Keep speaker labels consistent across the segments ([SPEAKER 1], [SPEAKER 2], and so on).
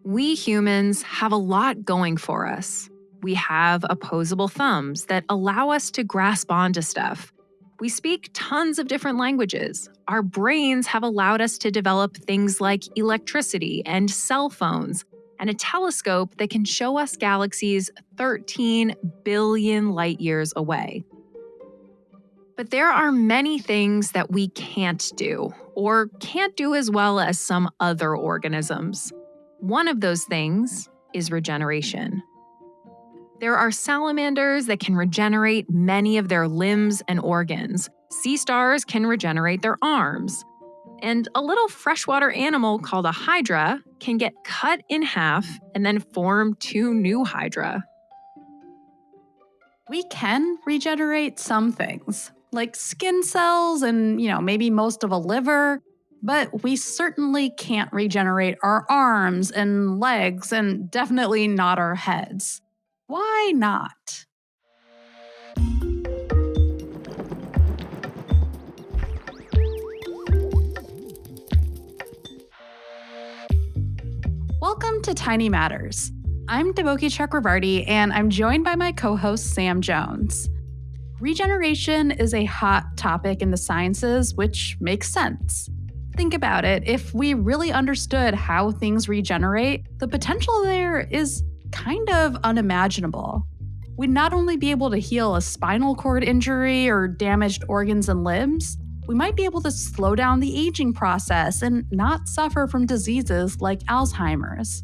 [SPEAKER 1] We humans have a lot going for us. We have opposable thumbs that allow us to grasp onto stuff. We speak tons of different languages. Our brains have allowed us to develop things like electricity and cell phones, and a telescope that can show us galaxies 13 billion light years away. But there are many things that we can't do, or can't do as well as some other organisms. One of those things is regeneration. There are salamanders that can regenerate many of their limbs and organs. Sea stars can regenerate their arms. And a little freshwater animal called a hydra can get cut in half and then form two new hydra.
[SPEAKER 2] We can regenerate some things, like skin cells and, maybe most of a liver, but we certainly can't regenerate our arms and legs and definitely not our heads. Why not? Welcome to Tiny Matters. I'm Deboki Chakravarty, and I'm joined by my co-host Sam Jones. Regeneration is a hot topic in the sciences, which makes sense. Think about it. If we really understood how things regenerate, the potential there is kind of unimaginable. We'd not only be able to heal a spinal cord injury or damaged organs and limbs, we might be able to slow down the aging process and not suffer from diseases like Alzheimer's.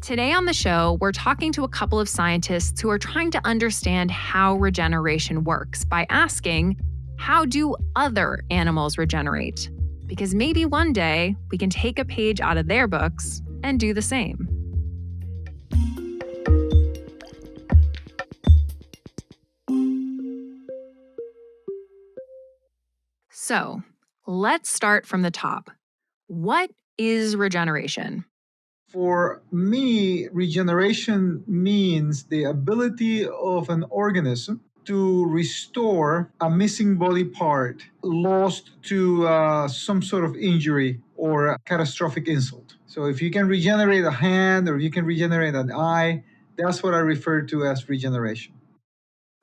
[SPEAKER 1] Today on the show, we're talking to a couple of scientists who are trying to understand how regeneration works by asking, how do other animals regenerate? Because maybe one day we can take a page out of their books and do the same. So, let's start from the top. What is regeneration?
[SPEAKER 3] For me, regeneration means the ability of an organism to restore a missing body part lost to some sort of injury or a catastrophic insult. So if you can regenerate a hand or you can regenerate an eye, that's what I refer to as regeneration.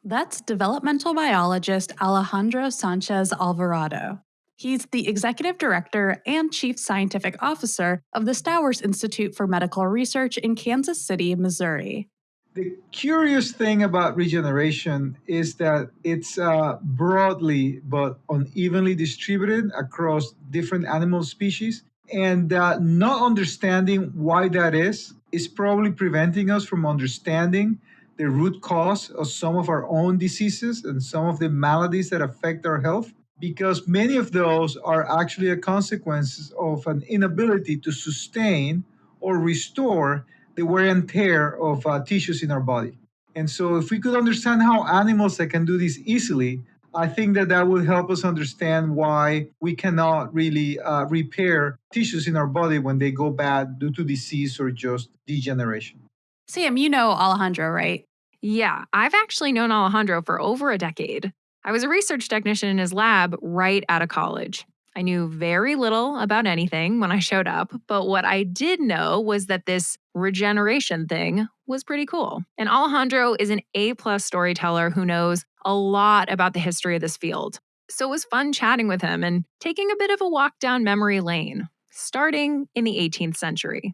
[SPEAKER 2] That's developmental biologist Alejandro Sanchez Alvarado. He's the executive director and chief scientific officer of the Stowers Institute for Medical Research in Kansas City, Missouri.
[SPEAKER 3] The curious thing about regeneration is that it's broadly but unevenly distributed across different animal species. And not understanding why that is probably preventing us from understanding the root cause of some of our own diseases and some of the maladies that affect our health, because many of those are actually a consequence of an inability to sustain or restore the wear and tear of tissues in our body. And so if we could understand how animals that can do this easily, I think that would help us understand why we cannot really repair tissues in our body when they go bad due to disease or just degeneration.
[SPEAKER 2] Sam, you know Alejandro, right?
[SPEAKER 1] Yeah, I've actually known Alejandro for over a decade. I was a research technician in his lab right out of college. I knew very little about anything when I showed up, but what I did know was that this regeneration thing was pretty cool. And Alejandro is an A-plus storyteller who knows a lot about the history of this field. So it was fun chatting with him and taking a bit of a walk down memory lane, starting in the 18th century.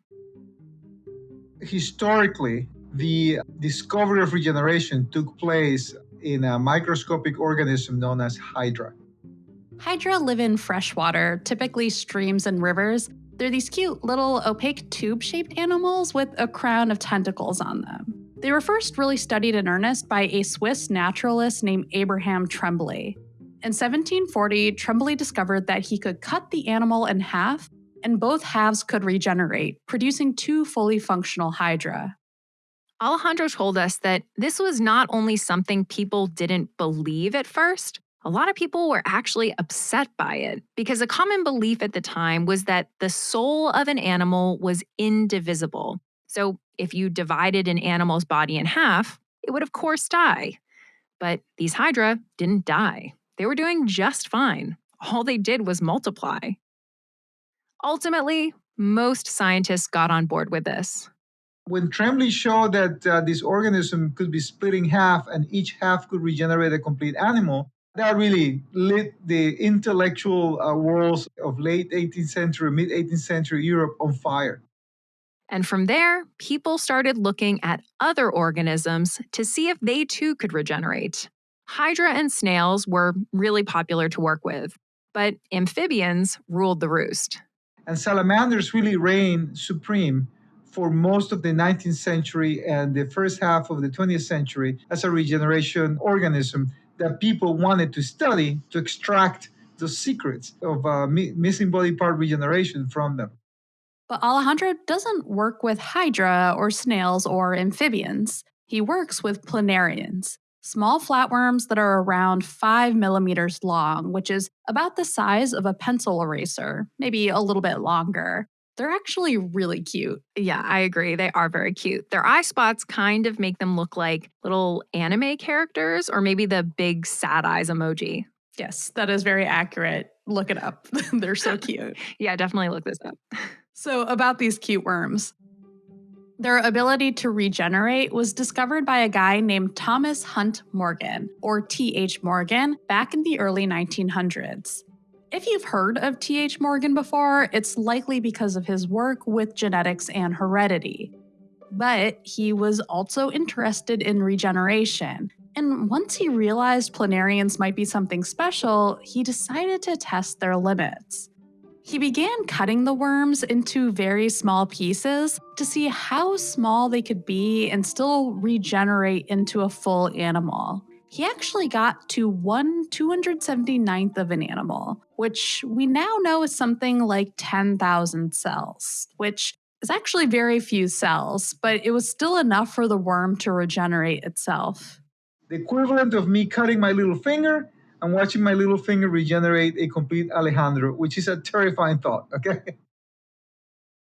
[SPEAKER 3] Historically, the discovery of regeneration took place in a microscopic organism known as Hydra.
[SPEAKER 2] Hydra live in freshwater, typically streams and rivers. They're these cute little opaque tube-shaped animals with a crown of tentacles on them. They were first really studied in earnest by a Swiss naturalist named Abraham Tremblay. In 1740, Tremblay discovered that he could cut the animal in half, and both halves could regenerate, producing two fully functional Hydra.
[SPEAKER 1] Alejandro told us that this was not only something people didn't believe at first, a lot of people were actually upset by it because a common belief at the time was that the soul of an animal was indivisible. So if you divided an animal's body in half, it would of course die. But these Hydra didn't die. They were doing just fine. All they did was multiply. Ultimately, most scientists got on board with this.
[SPEAKER 3] When Tremblay showed that this organism could be split in half and each half could regenerate a complete animal, that really lit the intellectual worlds of late 18th century, mid 18th century Europe on fire.
[SPEAKER 1] And from there, people started looking at other organisms to see if they too could regenerate. Hydra and snails were really popular to work with, but amphibians ruled the roost.
[SPEAKER 3] And salamanders really reigned supreme for most of the 19th century and the first half of the 20th century as a regeneration organism that people wanted to study to extract the secrets of missing body part regeneration from them.
[SPEAKER 2] But Alejandro doesn't work with hydra or snails or amphibians. He works with planarians, small flatworms that are around 5 millimeters long, which is about the size of a pencil eraser, maybe a little bit longer. They're actually really cute.
[SPEAKER 1] Yeah, I agree. They are very cute. Their eye spots kind of make them look like little anime characters or maybe the big sad eyes emoji.
[SPEAKER 2] Yes, that is very accurate. Look it up. They're so cute.
[SPEAKER 1] Yeah, definitely look this up.
[SPEAKER 2] So, about these cute worms. Their ability to regenerate was discovered by a guy named Thomas Hunt Morgan, or T.H. Morgan, back in the early 1900s. If you've heard of T.H. Morgan before, it's likely because of his work with genetics and heredity. But he was also interested in regeneration. And once he realized planarians might be something special, he decided to test their limits. He began cutting the worms into very small pieces to see how small they could be and still regenerate into a full animal. He actually got to 1/279th of an animal, which we now know is something like 10,000 cells, which is actually very few cells, but it was still enough for the worm to regenerate itself.
[SPEAKER 3] The equivalent of me cutting my little finger and watching my little finger regenerate a complete Alejandro, which is a terrifying thought, okay?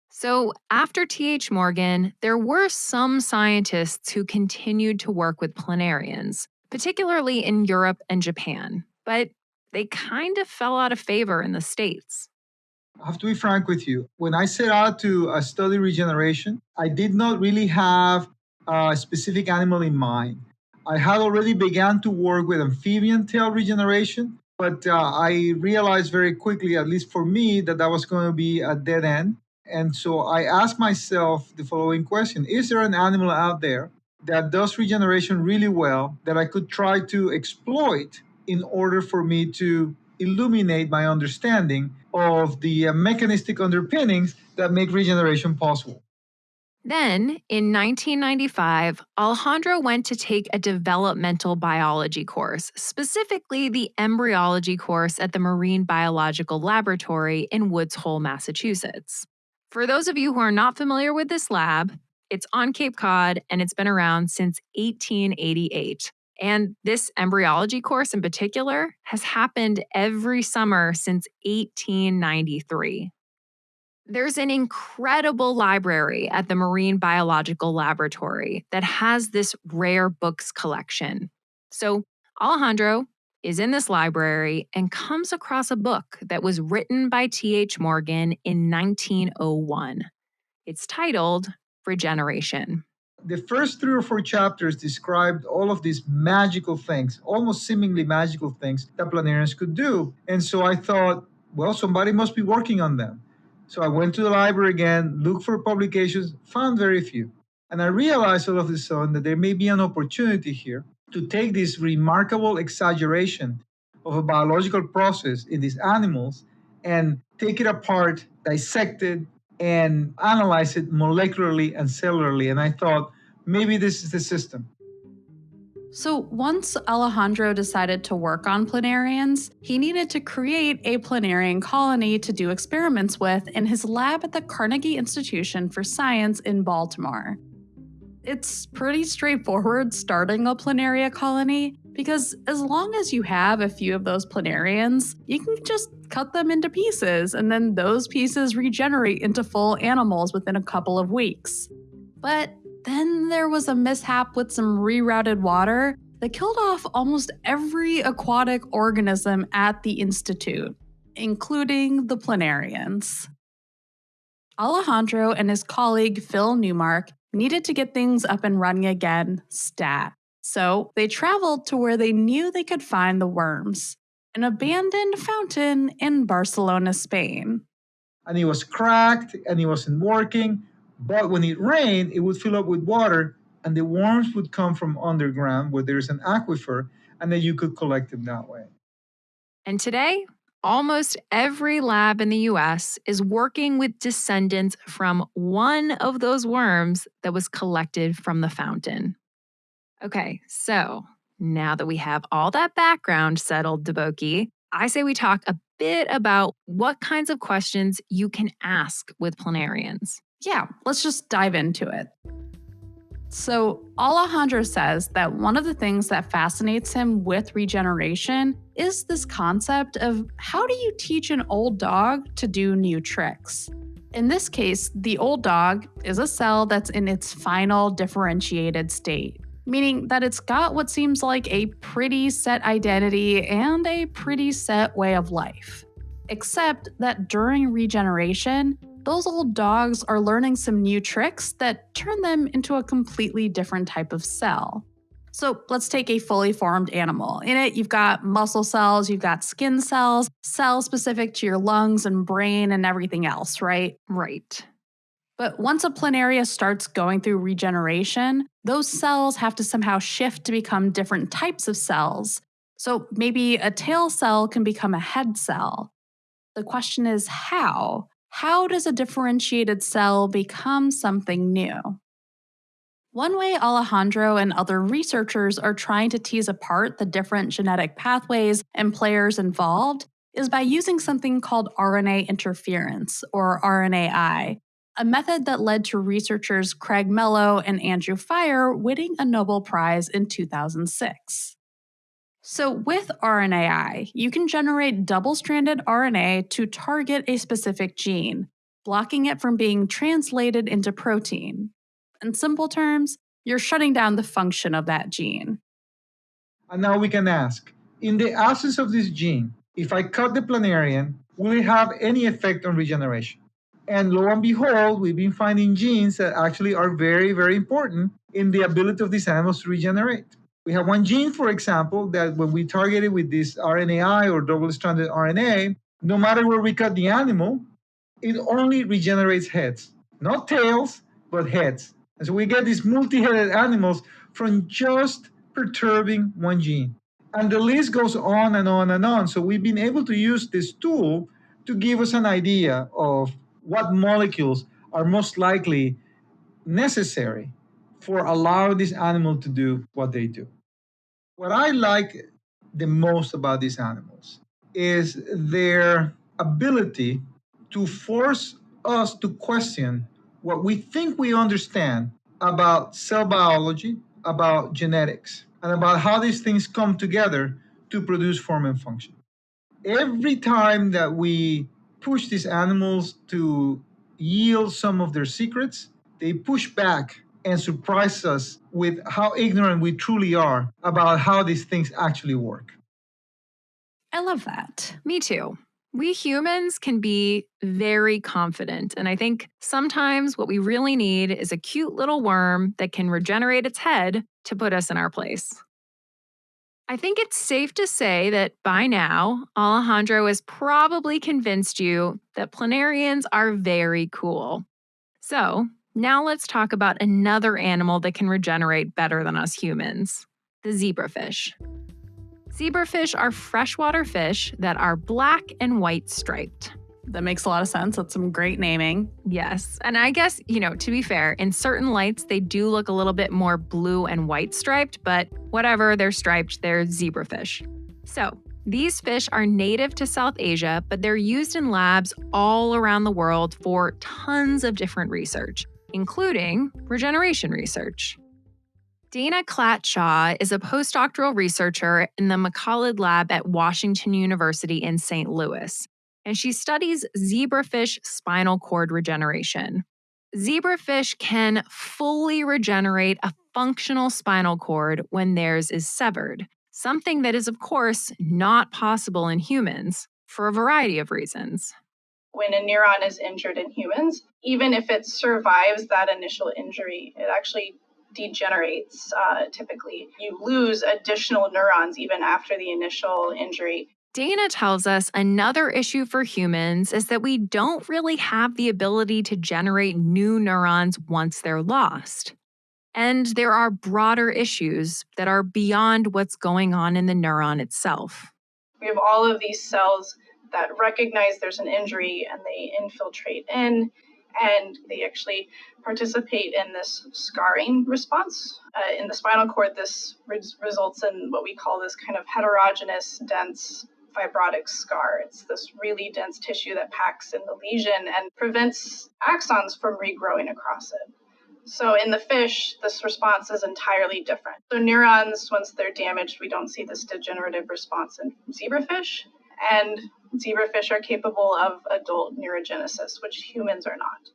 [SPEAKER 1] So, after T.H. Morgan, there were some scientists who continued to work with planarians, particularly in Europe and Japan, but they kind of fell out of favor in the States.
[SPEAKER 3] I have to be frank with you. When I set out to study regeneration, I did not really have a specific animal in mind. I had already begun to work with amphibian tail regeneration, but I realized very quickly, at least for me, that that was going to be a dead end. And so I asked myself the following question: is there an animal out there that does regeneration really well that I could try to exploit in order for me to illuminate my understanding of the mechanistic underpinnings that make regeneration possible?
[SPEAKER 1] Then, in 1995, Alejandro went to take a developmental biology course, specifically the embryology course at the Marine Biological Laboratory in Woods Hole, Massachusetts. For those of you who are not familiar with this lab, it's on Cape Cod and it's been around since 1888. And this embryology course in particular has happened every summer since 1893. There's an incredible library at the Marine Biological Laboratory that has this rare books collection. So Alejandro is in this library and comes across a book that was written by T.H. Morgan in 1901. It's titled Regeneration.
[SPEAKER 3] The first 3 or 4 chapters described all of these magical things, almost seemingly magical things that planarians could do. And so I thought, well, somebody must be working on them. So I went to the library again, looked for publications, found very few. And I realized all of a sudden that there may be an opportunity here to take this remarkable exaggeration of a biological process in these animals and take it apart, dissect it, and analyze it molecularly and cellularly. And I thought, maybe this is the system.
[SPEAKER 2] So once Alejandro decided to work on planarians, he needed to create a planarian colony to do experiments with in his lab at the Carnegie Institution for Science in Baltimore. It's pretty straightforward starting a planaria colony because as long as you have a few of those planarians, you can just cut them into pieces and then those pieces regenerate into full animals within a couple of weeks. But then there was a mishap with some rerouted water that killed off almost every aquatic organism at the Institute, including the planarians. Alejandro and his colleague Phil Newmark needed to get things up and running again, stat. So they traveled to where they knew they could find the worms, an abandoned fountain in Barcelona, Spain.
[SPEAKER 3] And it was cracked and it wasn't working. But when it rained, it would fill up with water, and the worms would come from underground where there's an aquifer, and then you could collect them that way.
[SPEAKER 1] And today, almost every lab in the US is working with descendants from one of those worms that was collected from the fountain. Okay, so now that we have all that background settled, Deboki, I say we talk a bit about what kinds of questions you can ask with planarians.
[SPEAKER 2] Yeah, let's just dive into it. So, Alejandro says that one of the things that fascinates him with regeneration is this concept of how do you teach an old dog to do new tricks? In this case, the old dog is a cell that's in its final differentiated state, meaning that it's got what seems like a pretty set identity and a pretty set way of life. Except that during regeneration, those old dogs are learning some new tricks that turn them into a completely different type of cell. So let's take a fully formed animal. In it, you've got muscle cells, you've got skin cells, cells specific to your lungs and brain and everything else, right?
[SPEAKER 1] Right.
[SPEAKER 2] But once a planaria starts going through regeneration, those cells have to somehow shift to become different types of cells. So maybe a tail cell can become a head cell. The question is how? How does a differentiated cell become something new? One way Alejandro and other researchers are trying to tease apart the different genetic pathways and players involved is by using something called RNA interference, or RNAi, a method that led to researchers Craig Mello and Andrew Fire winning a Nobel Prize in 2006. So with RNAi, you can generate double-stranded RNA to target a specific gene, blocking it from being translated into protein. In simple terms, you're shutting down the function of that gene.
[SPEAKER 3] And now we can ask, in the absence of this gene, if I cut the planarian, will it have any effect on regeneration? And lo and behold, we've been finding genes that actually are very, very important in the ability of these animals to regenerate. We have one gene, for example, that when we target it with this RNAi or double-stranded RNA, no matter where we cut the animal, it only regenerates heads. Not tails, but heads. And so we get these multi-headed animals from just perturbing one gene. And the list goes on and on and on. So we've been able to use this tool to give us an idea of what molecules are most likely necessary for allowing this animal to do what they do. What I like the most about these animals is their ability to force us to question what we think we understand about cell biology, about genetics, and about how these things come together to produce form and function. Every time that we push these animals to yield some of their secrets, they push back and surprise us with how ignorant we truly are about how these things actually work.
[SPEAKER 2] I love that.
[SPEAKER 1] Me too. We humans can be very confident, and I think sometimes what we really need is a cute little worm that can regenerate its head to put us in our place. I think it's safe to say that by now, Alejandro has probably convinced you that planarians are very cool. So, now let's talk about another animal that can regenerate better than us humans, the zebrafish. Zebrafish are freshwater fish that are black and white striped.
[SPEAKER 2] That makes a lot of sense. That's some great naming.
[SPEAKER 1] Yes, and I guess, to be fair, in certain lights, they do look a little bit more blue and white striped, but whatever, they're striped, they're zebrafish. So, these fish are native to South Asia, but they're used in labs all around the world for tons of different research, including regeneration research. Dana Klatt-Shaw is a postdoctoral researcher in the McCullough Lab at Washington University in St. Louis, and she studies zebrafish spinal cord regeneration. Zebrafish can fully regenerate a functional spinal cord when theirs is severed, something that is, of course, not possible in humans for a variety of reasons.
[SPEAKER 4] When a neuron is injured in humans, even if it survives that initial injury, it actually degenerates typically. You lose additional neurons even after the initial injury.
[SPEAKER 1] Dana tells us another issue for humans is that we don't really have the ability to generate new neurons once they're lost. And there are broader issues that are beyond what's going on in the neuron itself.
[SPEAKER 4] We have all of these cells that recognize there's an injury and they infiltrate in, and they actually participate in this scarring response. In the spinal cord, this results in what we call this kind of heterogeneous, dense fibrotic scar. It's this really dense tissue that packs in the lesion and prevents axons from regrowing across it. So in the fish, this response is entirely different. So neurons, once they're damaged, we don't see this degenerative response in zebrafish. And zebrafish are capable of adult neurogenesis, which humans are not.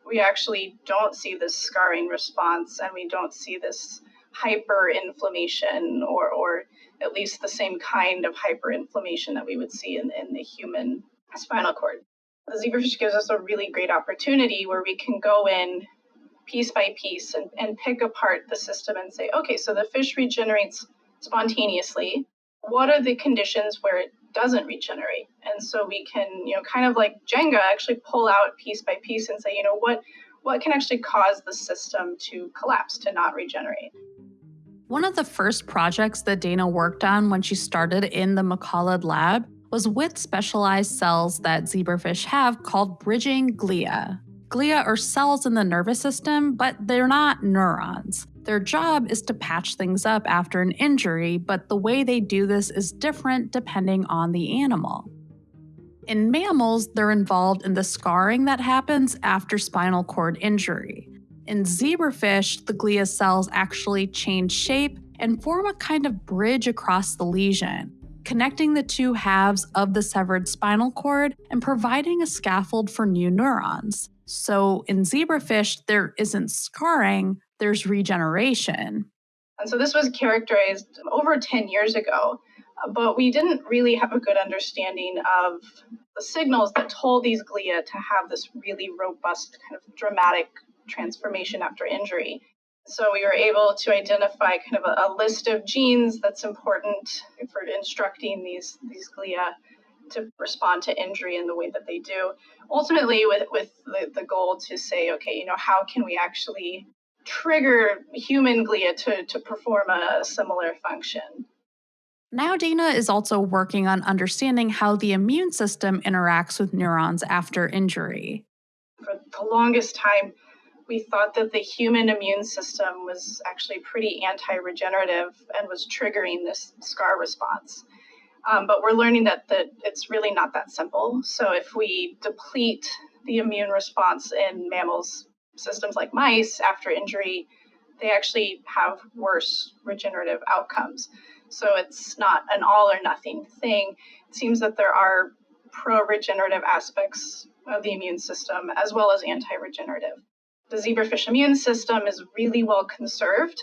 [SPEAKER 4] We actually don't see this scarring response, and we don't see this hyperinflammation or at least the same kind of hyperinflammation that we would see in the human spinal cord. The zebrafish gives us a really great opportunity where we can go in piece by piece and pick apart the system and say, okay, so the fish regenerates spontaneously. What are the conditions where it doesn't regenerate? And so we can, kind of like Jenga, actually pull out piece by piece and say, what can actually cause the system to collapse, to not regenerate?
[SPEAKER 2] One of the first projects that Dana worked on when she started in the McCullough lab was with specialized cells that zebrafish have called bridging glia. Glia are cells in the nervous system, but they're not neurons. Their job is to patch things up after an injury, but the way they do this is different depending on the animal. In mammals, they're involved in the scarring that happens after spinal cord injury. In zebrafish, the glia cells actually change shape and form a kind of bridge across the lesion, connecting the two halves of the severed spinal cord and providing a scaffold for new neurons. So in zebrafish, there isn't scarring, there's regeneration.
[SPEAKER 4] And so this was characterized over 10 years ago, but we didn't really have a good understanding of the signals that told these glia to have this really robust kind of dramatic transformation after injury. So we were able to identify kind of a list of genes that's important for instructing these glia to respond to injury in the way that they do. Ultimately, with the goal to say, okay, how can we actually trigger human glia to perform a similar function?
[SPEAKER 2] Now Dana is also working on understanding how the immune system interacts with neurons after injury.
[SPEAKER 4] For the longest time, we thought that the human immune system was actually pretty anti-regenerative and was triggering this scar response. But we're learning that it's really not that simple. So if we deplete the immune response in mammals, systems like mice after injury, they actually have worse regenerative outcomes. So it's not an all or nothing thing. It seems that there are pro-regenerative aspects of the immune system as well as anti-regenerative. The zebrafish immune system is really well conserved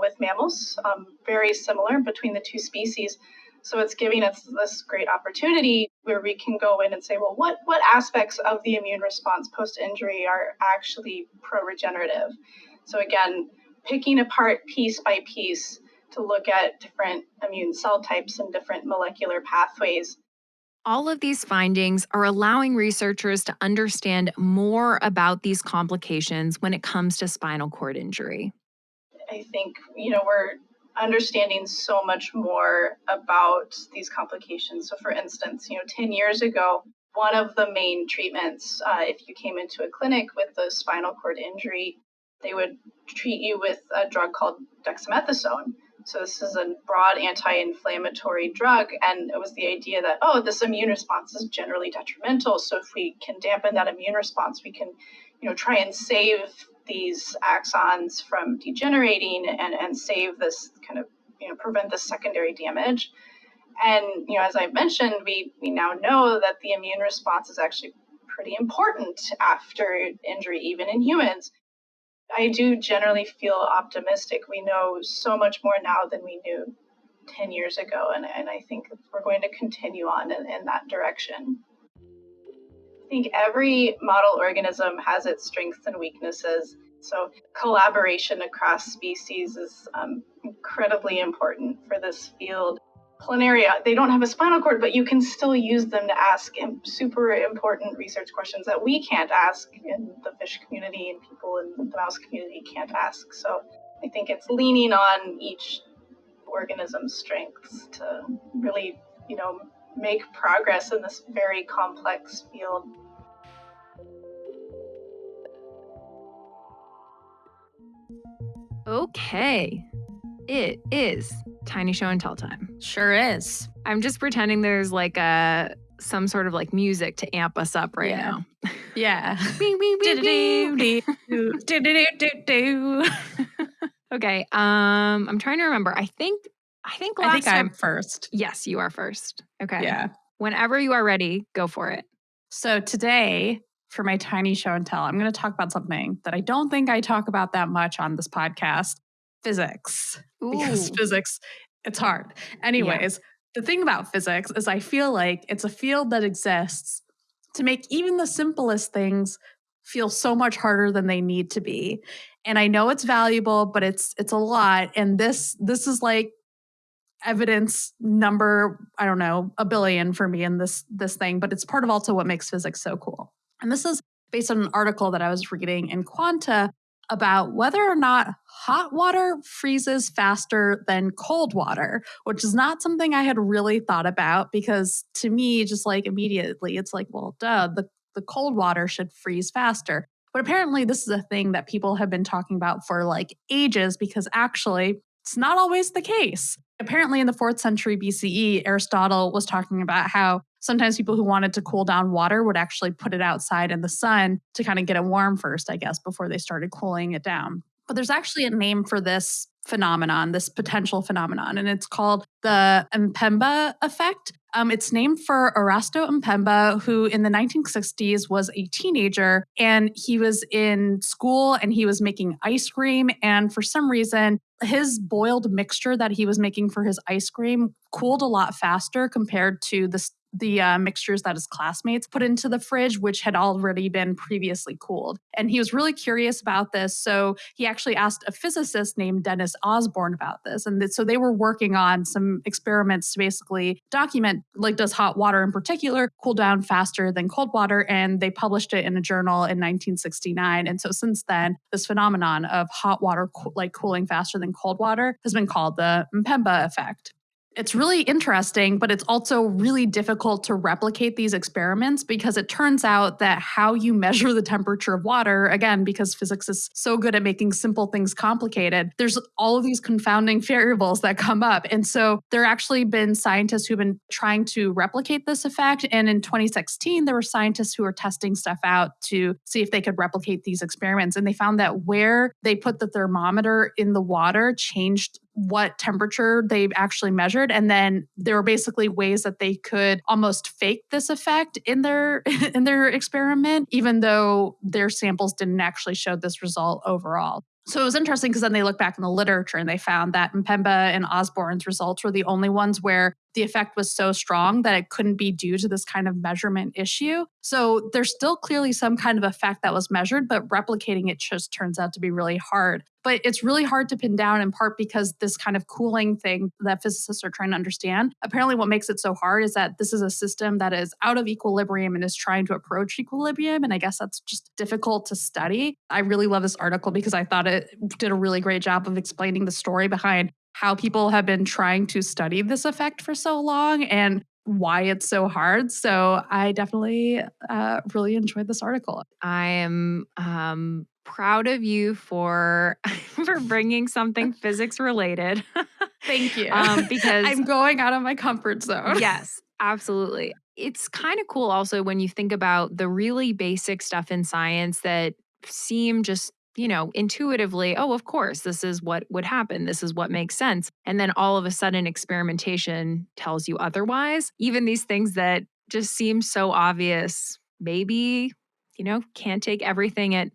[SPEAKER 4] with mammals, very similar between the two species. So it's giving us this great opportunity where we can go in and say, well, what aspects of the immune response post-injury are actually pro-regenerative? So again, picking apart piece by piece to look at different immune cell types and different molecular pathways.
[SPEAKER 1] All of these findings are allowing researchers to understand more about these complications when it comes to spinal cord injury.
[SPEAKER 4] I think, we're understanding so much more about these complications. So for instance, 10 years ago, one of the main treatments, if you came into a clinic with a spinal cord injury, they would treat you with a drug called dexamethasone. So this is a broad anti-inflammatory drug, and it was the idea that, this immune response is generally detrimental. So if we can dampen that immune response, we can, try and save these axons from degenerating and save this kind of, prevent this secondary damage. And, as I mentioned, we now know that the immune response is actually pretty important after injury, even in humans. I do generally feel optimistic. We know so much more now than we knew 10 years ago, and I think we're going to continue on in that direction. think every model organism has its strengths and weaknesses. So collaboration across species is incredibly important for this field. Planaria, they don't have a spinal cord, but you can still use them to ask super important research questions that we can't ask in the fish community and people in the mouse community can't ask. So I think it's leaning on each organism's strengths to really, make progress in this very complex field.
[SPEAKER 1] Okay, it is Tiny Show and Tell time.
[SPEAKER 2] Sure is.
[SPEAKER 1] I'm just pretending there's like some sort of like music to amp us up right now.
[SPEAKER 2] Yeah.
[SPEAKER 1] Okay. I'm trying to remember. I think last time
[SPEAKER 2] I'm first.
[SPEAKER 1] Yes, you are first. Okay.
[SPEAKER 2] Yeah.
[SPEAKER 1] Whenever you are ready, go for it.
[SPEAKER 2] So today, for my Tiny Show and Tell, I'm going to talk about something that I don't think I talk about that much on this podcast, physics. Because physics, it's hard. Anyways, The thing about physics is I feel like it's a field that exists to make even the simplest things feel so much harder than they need to be. And I know it's valuable, but it's a lot. And this is like evidence number, I don't know, a billion for me in this thing, but it's part of also what makes physics so cool. And this is based on an article that I was reading in Quanta about whether or not hot water freezes faster than cold water, which is not something I had really thought about because to me, just like immediately, it's like, well, duh, the cold water should freeze faster. But apparently this is a thing that people have been talking about for like ages because actually it's not always the case. Apparently in the 4th century BCE, Aristotle was talking about how sometimes people who wanted to cool down water would actually put it outside in the sun to kind of get it warm first, I guess, before they started cooling it down. But there's actually a name for this phenomenon, this potential phenomenon, and it's called the Mpemba effect. It's named for Erasto Mpemba, who in the 1960s was a teenager, and he was in school and he was making ice cream. And for some reason, his boiled mixture that he was making for his ice cream cooled a lot faster compared to the mixtures that his classmates put into the fridge, which had already been previously cooled. And he was really curious about this. So he actually asked a physicist named Dennis Osborne about this. And so they were working on some experiments to basically document, like, does hot water in particular cool down faster than cold water? And they published it in a journal in 1969. And so since then, this phenomenon of hot water cooling faster than cold water has been called the Mpemba effect. It's really interesting, but it's also really difficult to replicate these experiments because it turns out that how you measure the temperature of water, again, because physics is so good at making simple things complicated, there's all of these confounding variables that come up. And so there actually been scientists who've been trying to replicate this effect. And in 2016, there were scientists who were testing stuff out to see if they could replicate these experiments. And they found that where they put the thermometer in the water changed what temperature they actually measured. And then there were basically ways that they could almost fake this effect in their experiment, even though their samples didn't actually show this result overall. So it was interesting because then they looked back in the literature and they found that Mpemba and Osborne's results were the only ones where the effect was so strong that it couldn't be due to this kind of measurement issue. So there's still clearly some kind of effect that was measured, but replicating it just turns out to be really hard. But it's really hard to pin down in part because this kind of cooling thing that physicists are trying to understand, apparently what makes it so hard is that this is a system that is out of equilibrium and is trying to approach equilibrium. And I guess that's just difficult to study. I really love this article because I thought it did a really great job of explaining the story behind how people have been trying to study this effect for so long and why it's so hard. So I definitely really enjoyed this article.
[SPEAKER 1] I am proud of you for bringing something physics related.
[SPEAKER 2] Thank you.
[SPEAKER 1] Because
[SPEAKER 2] I'm going out of my comfort zone.
[SPEAKER 1] Yes, absolutely. It's kind of cool also when you think about the really basic stuff in science that seem just intuitively, oh, of course, this is what would happen. This is what makes sense. And then all of a sudden, experimentation tells you otherwise. Even these things that just seem so obvious, maybe, can't take everything at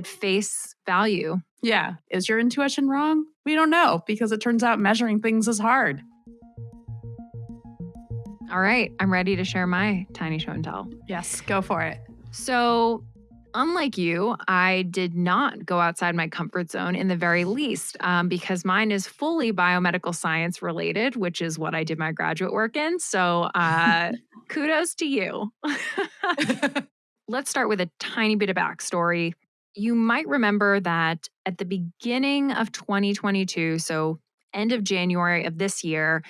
[SPEAKER 1] face value.
[SPEAKER 2] Yeah. Is your intuition wrong? We don't know because it turns out measuring things is hard.
[SPEAKER 1] All right. I'm ready to share my tiny show and tell.
[SPEAKER 2] Yes, go for it.
[SPEAKER 1] So, unlike you, I did not go outside my comfort zone in the very least, because mine is fully biomedical science related, which is what I did my graduate work in. So, kudos to you. Let's start with a tiny bit of backstory. You might remember that at the beginning of 2022, so end of January of this year,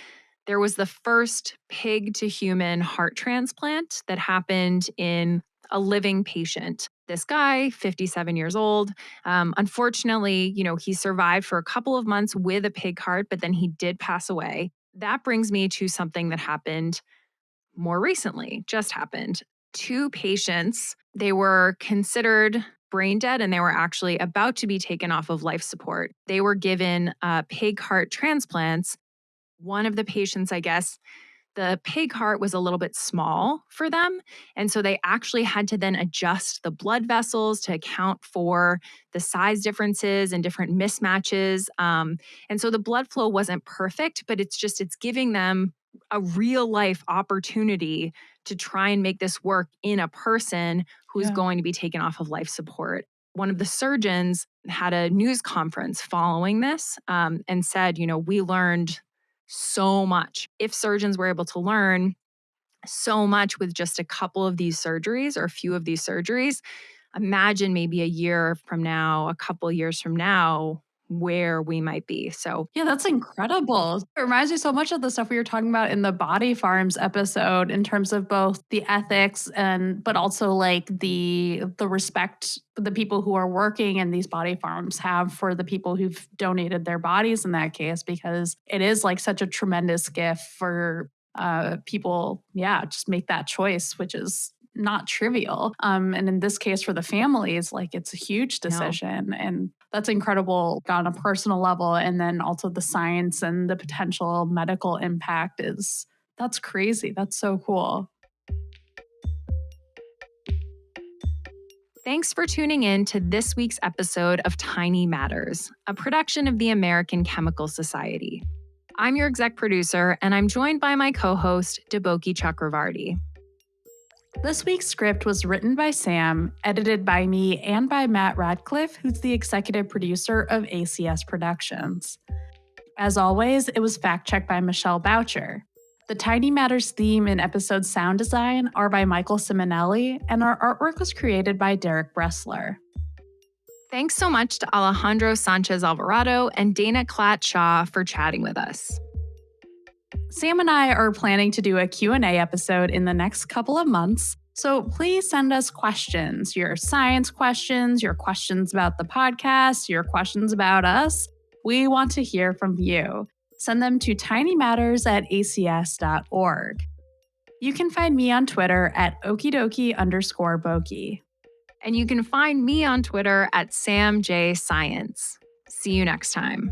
[SPEAKER 1] there was the first pig to human heart transplant that happened in a living patient. This guy, 57 years old, unfortunately, he survived for a couple of months with a pig heart, but then he did pass away. That brings me to something that happened more recently, just happened. Two patients, they were considered brain dead and they were actually about to be taken off of life support. They were given pig heart transplants. One of the patients, I guess, the pig heart was a little bit small for them. And so they actually had to then adjust the blood vessels to account for the size differences and different mismatches. And so the blood flow wasn't perfect, but it's giving them a real life opportunity to try and make this work in a person who's going to be taken off of life support. One of the surgeons had a news conference following this and said, we learned so much. If surgeons were able to learn so much with just a couple of these surgeries or a few of these surgeries, imagine maybe a year from now, a couple years from now, where we might be. So,
[SPEAKER 2] yeah, that's incredible. It reminds me so much of the stuff we were talking about in the Body Farms episode in terms of both the ethics but also like the respect the people who are working in these body farms have for the people who've donated their bodies in that case, because it is like such a tremendous gift for people, just make that choice, which is not trivial. And in this case for the families, like it's a huge decision. And that's incredible on a personal level. And then also the science and the potential medical impact that's crazy. That's so cool.
[SPEAKER 1] Thanks for tuning in to this week's episode of Tiny Matters, a production of the American Chemical Society. I'm your exec producer, and I'm joined by my co-host, Deboki Chakravarti.
[SPEAKER 2] This week's script was written by Sam, edited by me, and by Matt Radcliffe, who's the executive producer of ACS Productions. As always, it was fact-checked by Michelle Boucher. The Tiny Matters theme and episode sound design are by Michael Simonelli, and our artwork was created by Derek Bressler.
[SPEAKER 1] Thanks so much to Alejandro Sanchez Alvarado and Dana Klatt Shaw for chatting with us.
[SPEAKER 2] Sam and I are planning to do a Q&A episode in the next couple of months, so please send us questions, your science questions, your questions about the podcast, your questions about us. We want to hear from you. Send them to tinymatters@acs.org. You can find me on Twitter at okidoki_boki.
[SPEAKER 1] And you can find me on Twitter at SamJScience. See you next time.